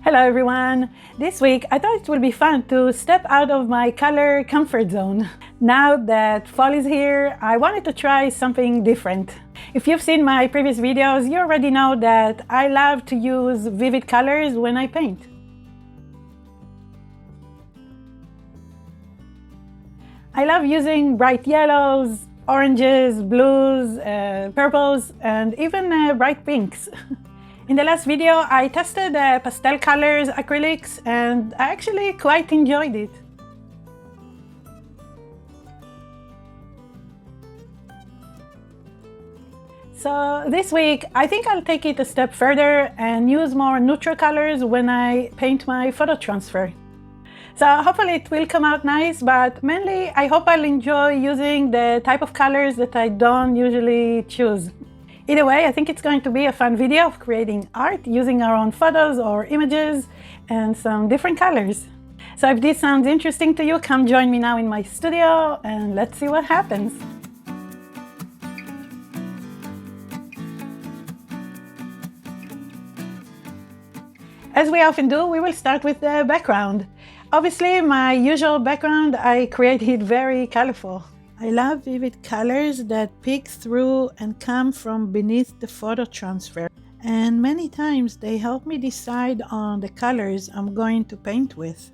Hello everyone! This week I thought it would be fun to step out of my color comfort zone. Now that fall is here, I wanted to try something different. If you've seen my previous videos, you already know that I love to use vivid colors when I paint. I love using bright yellows, oranges, blues, purples, and even bright pinks. In the last video, I tested pastel colors, acrylics, and I actually quite enjoyed it. So this week, I think I'll take it a step further and use more neutral colors when I paint my photo transfer. So hopefully it will come out nice, but mainly I hope I'll enjoy using the type of colors that I don't usually choose. Either way, I think it's going to be a fun video of creating art using our own photos or images and some different colors. So if this sounds interesting to you, come join me now in my studio and let's see what happens. As we often do, we will start with the background. Obviously, my usual background, I created very colorful. I love vivid colors that peek through and come from beneath the photo transfer, and many times they help me decide on the colors I'm going to paint with.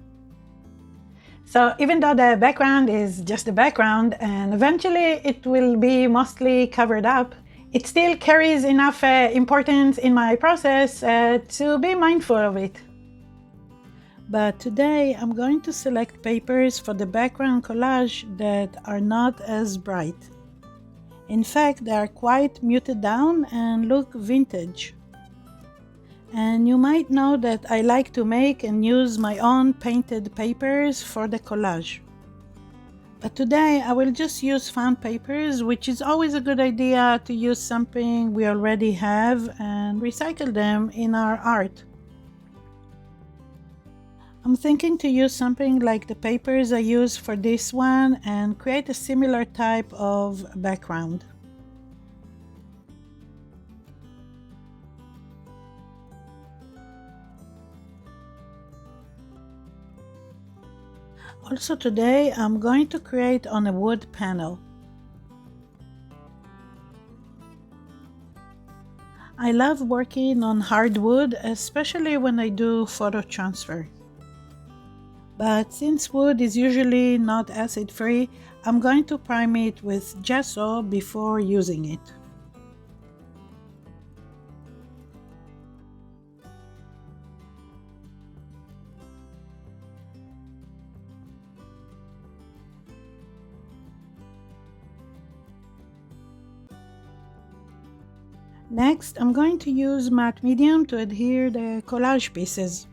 So even though the background is just the background and eventually it will be mostly covered up, it still carries enough importance in my process to be mindful of it. But today I'm going to select papers for the background collage that are not as bright. In fact, they are quite muted down and look vintage. And you might know that I like to make and use my own painted papers for the collage. But today I will just use found papers, which is always a good idea to use something we already have and recycle them in our art. I'm thinking to use something like the papers I use for this one and create a similar type of background. Also today I'm going to create on a wood panel. I love working on hardwood, especially when I do photo transfer. But since wood is usually not acid-free, I'm going to prime it with gesso before using it. Next, I'm going to use matte medium to adhere the collage pieces.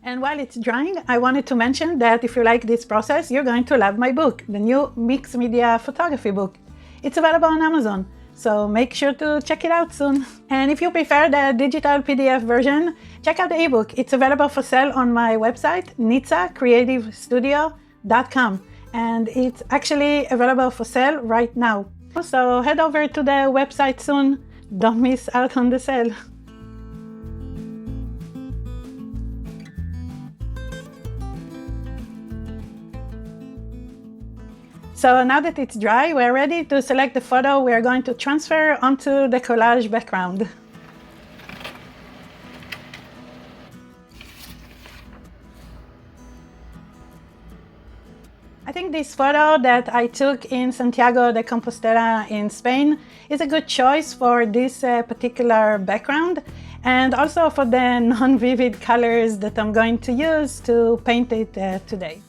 And while it's drying, I wanted to mention that if you like this process, you're going to love my book, the new mixed media photography book. It's available on Amazon, so make sure to check it out soon. And if you prefer the digital PDF version, check out the ebook. It's available for sale on my website, nitsacreativestudio.com, and it's actually available for sale right now. So head over to the website soon. Don't miss out on the sale. So now that it's dry, we're ready to select the photo we are going to transfer onto the collage background. I think this photo that I took in Santiago de Compostela in Spain is a good choice for this particular background, and also for the non-vivid colors that I'm going to use to paint it today.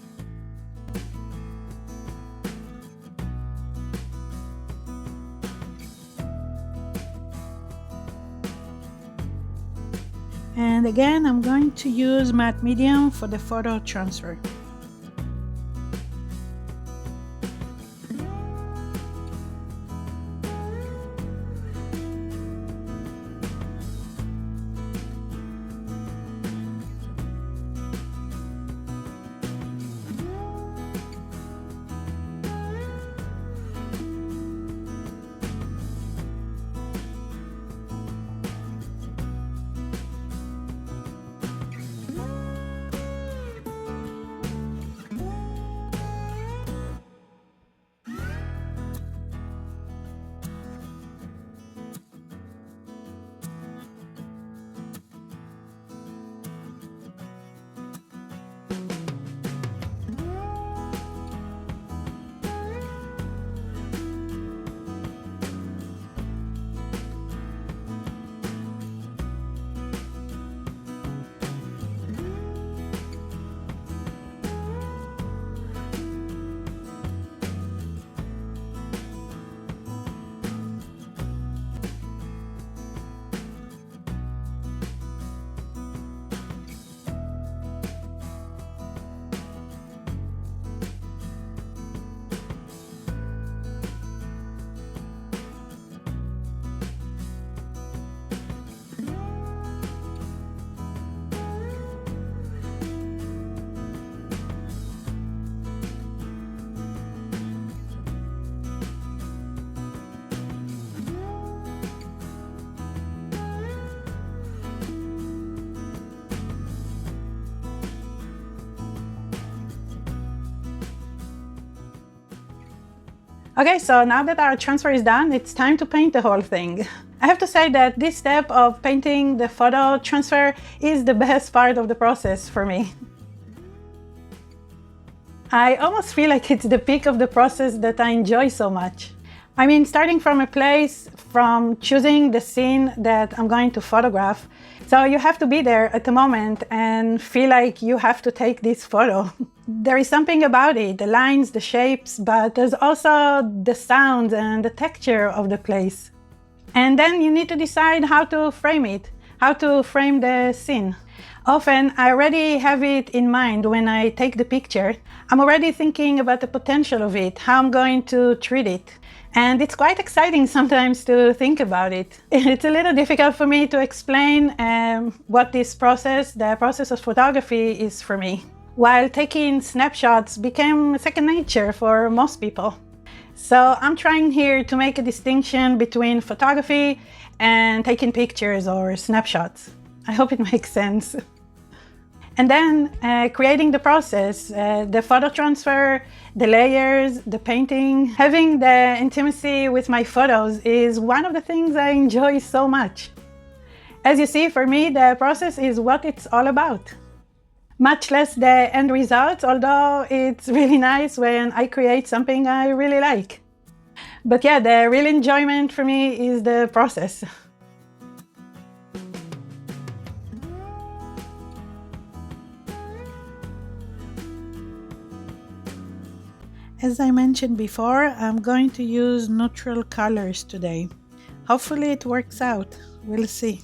And again, I'm going to use matte medium for the photo transfer. Okay, so now that our transfer is done, it's time to paint the whole thing. I have to say that this step of painting the photo transfer is the best part of the process for me. I almost feel like it's the peak of the process that I enjoy so much. I mean, starting from a place, from choosing the scene that I'm going to photograph. So you have to be there at the moment and feel like you have to take this photo. There is something about it, the lines, the shapes, but there's also the sound and the texture of the place. And then you need to decide how to frame it, how to frame the scene. Often I already have it in mind when I take the picture. I'm already thinking about the potential of it, how I'm going to treat it. And it's quite exciting sometimes to think about it. It's a little difficult for me to explain what this process, the process of photography, is for me. While taking snapshots became second nature for most people. So I'm trying here to make a distinction between photography and taking pictures or snapshots. I hope it makes sense. And then creating the process, the photo transfer, the layers, the painting. Having the intimacy with my photos is one of the things I enjoy so much. As you see, for me, the process is what it's all about. Much less the end result, although it's really nice when I create something I really like. But yeah, the real enjoyment for me is the process. As I mentioned before, I'm going to use neutral colors today. Hopefully it works out. We'll see.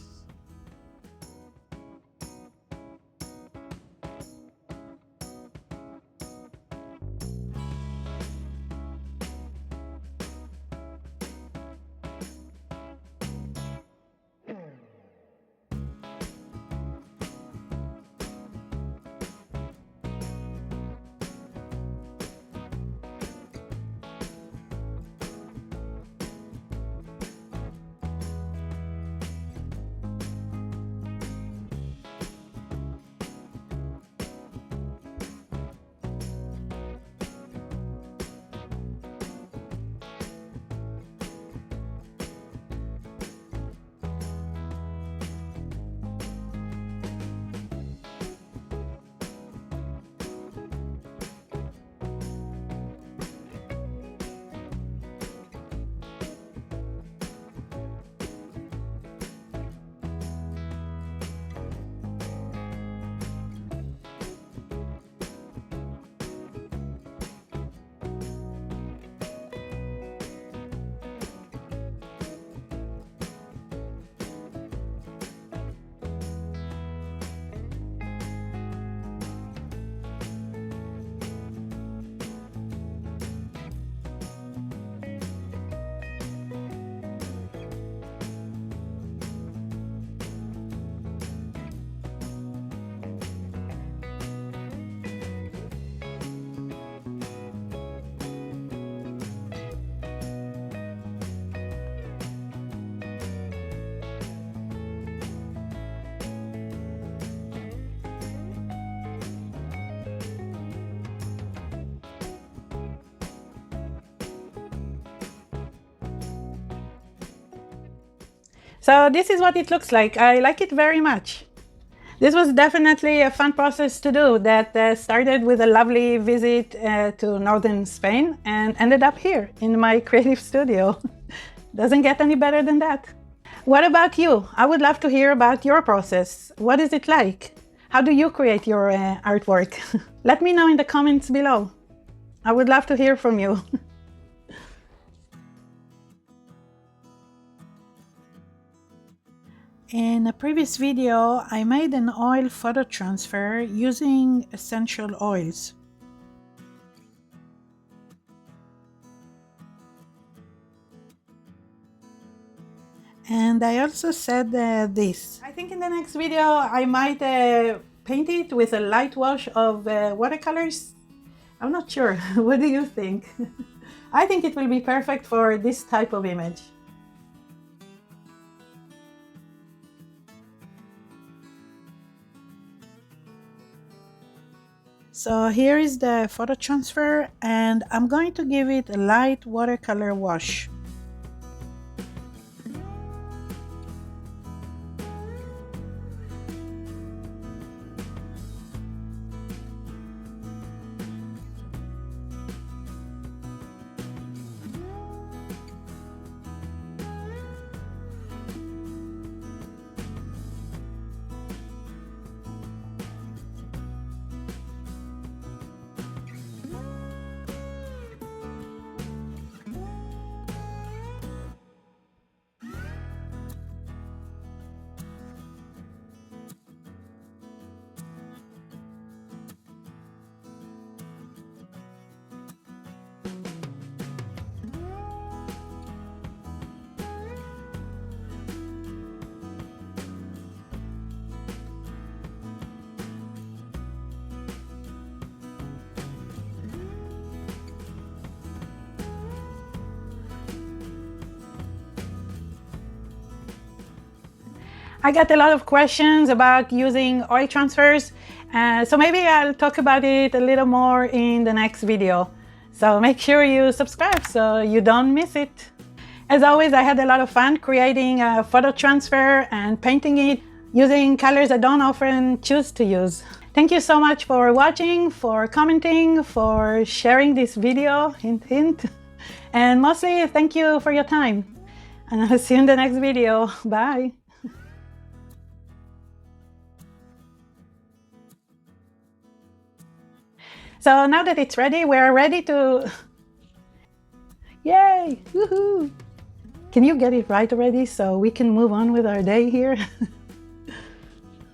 So this is what it looks like. I like it very much. This was definitely a fun process to do that started with a lovely visit to northern Spain and ended up here in my creative studio. Doesn't get any better than that. What about you? I would love to hear about your process. What is it like? How do you create your artwork? Let me know in the comments below. I would love to hear from you. In a previous video, I made an oil photo transfer using essential oils. And I also said this. I think in the next video I might paint it with a light wash of watercolors. I'm not sure. What do you think? I think it will be perfect for this type of image. So here is the photo transfer, and I'm going to give it a light watercolor wash. I got a lot of questions about using oil transfers, so maybe I'll talk about it a little more in the next video. So make sure you subscribe so you don't miss it. As always, I had a lot of fun creating a photo transfer and painting it using colors I don't often choose to use. Thank you so much for watching, for commenting, for sharing this video, hint hint, and mostly thank you for your time. And I'll see you in the next video. Bye. So now that it's ready, we're ready to... Yay! Woohoo! Can you get it right already so we can move on with our day here?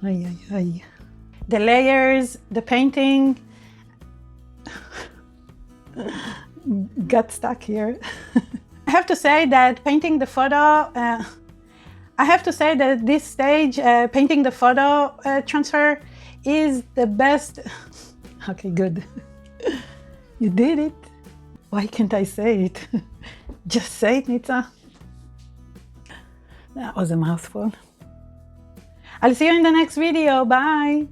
Ay, ay, ay. The layers, the painting got stuck here. I have to say that painting the photo, I have to say that at this stage, painting the photo transfer is the best. Okay, good. You did it. Why can't I say it? Just say it, Nitsa. That was a mouthful. I'll see you in the next video. Bye.